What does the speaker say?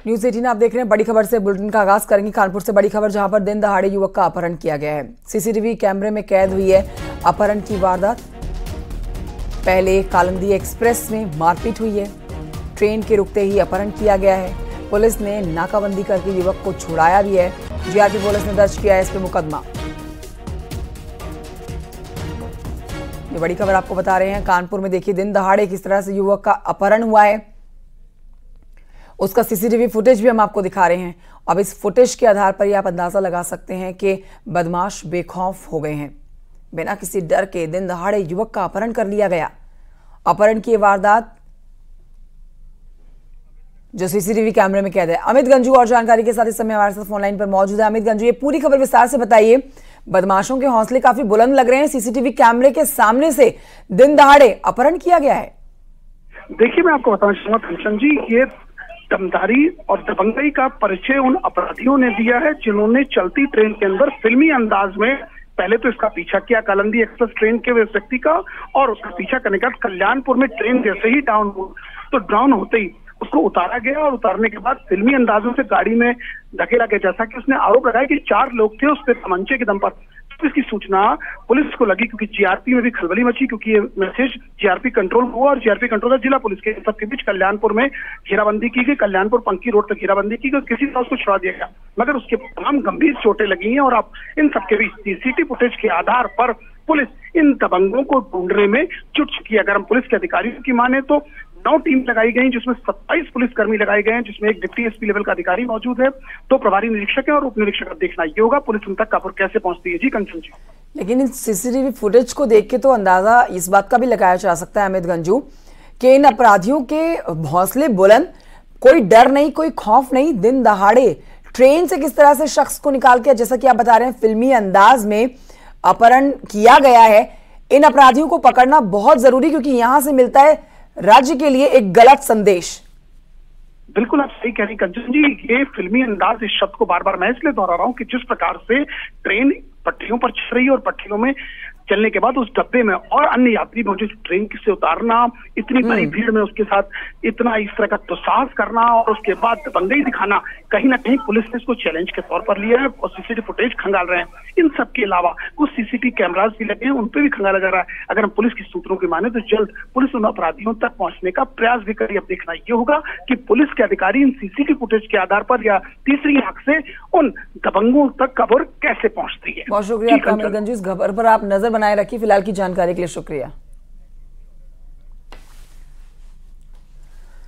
News 18 आप देख रहे हैं। बड़ी खबर से बुलेटिन का आगाज करेंगे। कानपुर से बड़ी खबर, जहां पर दिन दहाड़े युवक का अपहरण किया गया है। सीसीटीवी कैमरे में कैद हुई है अपहरण की वारदात। पहले कालिंदी एक्सप्रेस में मारपीट हुई है, ट्रेन के रुकते ही अपहरण किया गया है। पुलिस ने नाकाबंदी करके युवक को छुड़ाया भी है। जीआरपी पुलिस ने दर्ज किया है इस पर मुकदमा। ये बड़ी खबर आपको बता रहे हैं। कानपुर में देखिए दिन दहाड़े किस तरह से युवक का अपहरण हुआ है, उसका सीसीटीवी फुटेज भी हम आपको दिखा रहे हैं। अब इस फुटेज के आधार पर ही आप अंदाजा लगा सकते हैं कि बदमाश बेखौफ हो गए हैं। बिना किसी डर के दिन दहाड़े युवक का अपहरण कर लिया गया। अपहरण की वारदात जो सीसीटीवी कैमरे में कैद है। अमित गंजू और जानकारी के साथ इस समय हमारे साथ फोनलाइन पर मौजूद है। अमित गंजू, ये पूरी खबर विस्तार से बताइए। बदमाशों के हौसले काफी बुलंद लग रहे हैं। सीसीटीवी कैमरे के सामने से दिन दहाड़े अपहरण किया गया है। देखिए, मैं आपको बताना चाहूंगा कंचन जी, ये दमदारी और दबंगई का परिचय उन अपराधियों ने दिया है जिन्होंने चलती ट्रेन के अंदर फिल्मी अंदाज में पहले तो इसका पीछा किया कालिंदी एक्सप्रेस ट्रेन के व्यक्ति का, और उसका पीछा करने के बाद कल्याणपुर में ट्रेन जैसे ही डाउन होते ही उसको उतारा गया, और उतारने के बाद फिल्मी अंदाजों से गाड़ी में धकेला गया। जैसा कि उसने आरोप लगाया कि 4 लोग थे उस पर तमंचे के दम पर। इसकी सूचना पुलिस को लगी क्योंकि जीआरपी में भी खलबली मची, क्योंकि ये मैसेज जीआरपी कंट्रोल हुआ और जीआरपी कंट्रोलर जिला पुलिस के सबके बीच कल्याणपुर में घेराबंदी की गई। कल्याणपुर पंकी रोड तक घेराबंदी की गई, किसी तरह उसको छुड़ा दिया गया, मगर उसके तमाम गंभीर चोटें लगी हैं। और अब इन सबके बीच सीसीटीवी फुटेज के आधार पर पुलिस इन दबंगों को ढूंढने में जुट चुकी है। अगर हम पुलिस के अधिकारियों की माने तो 9 टीम लगाई गई, जिसमें 27 पुलिसकर्मी लगाए गए हैं, जिसमें एक डिप्टी एसपी लेवल का अधिकारी मौजूद है, 2 प्रभारी निरीक्षक है और उप निरीक्षक। देखना ये होगा पुलिस उन तक काबू कैसे पहुंचती है। जी कंचन जी, लेकिन इन सीसीटीवी फुटेज को देख के तो अंदाजा इस बात का भी लगाया जा सकता है अमित गंजू कि इन अपराधियों के हौसले बुलंद, कोई डर नहीं, कोई खौफ नहीं। दिन दहाड़े ट्रेन से किस तरह से शख्स को निकाल के, जैसा कि आप बता रहे हैं, फिल्मी अंदाज में अपहरण किया गया है। इन अपराधियों को पकड़ना बहुत जरूरी, क्योंकि यहां से मिलता है राज्य के लिए एक गलत संदेश। बिल्कुल आप सही कह रही कंचन जी, ये फिल्मी अंदाज, इस शब्द को बार बार मैं इसलिए दोहरा रहा हूं कि जिस प्रकार से ट्रेन पटरियों पर चल रही है और पटरियों में चलने के बाद उस डब्बे में और अन्य यात्री मौजूद, ट्रेन से उतारना, इतनी बड़ी भीड़ में उसके साथ इतना इस तरह का दुस्साहस करना और उसके बाद दबंगई दिखाना, कहीं ना कहीं पुलिस ने इसको चैलेंज के तौर पर लिया है और सीसीटीवी फुटेज खंगाल रहे हैं। इन सब के अलावा कुछ सीसीटीवी कैमरास भी लगे हैं, उन पर भी खंगाला जा रहा है। अगर हम पुलिस के सूत्रों की माने तो जल्द पुलिस उन अपराधियों तक पहुंचने का प्रयास भी करेगी। अब देखना ये होगा कि पुलिस के अधिकारी इन सीसीटीवी फुटेज के आधार पर या तीसरी आंख से उन दबंगों तक खबर कैसे पहुंचती है। बहुत शुक्रिया अमित गंजू, इस खबर पर आप नजर बनाए रखिए। फिलहाल की जानकारी के लिए शुक्रिया।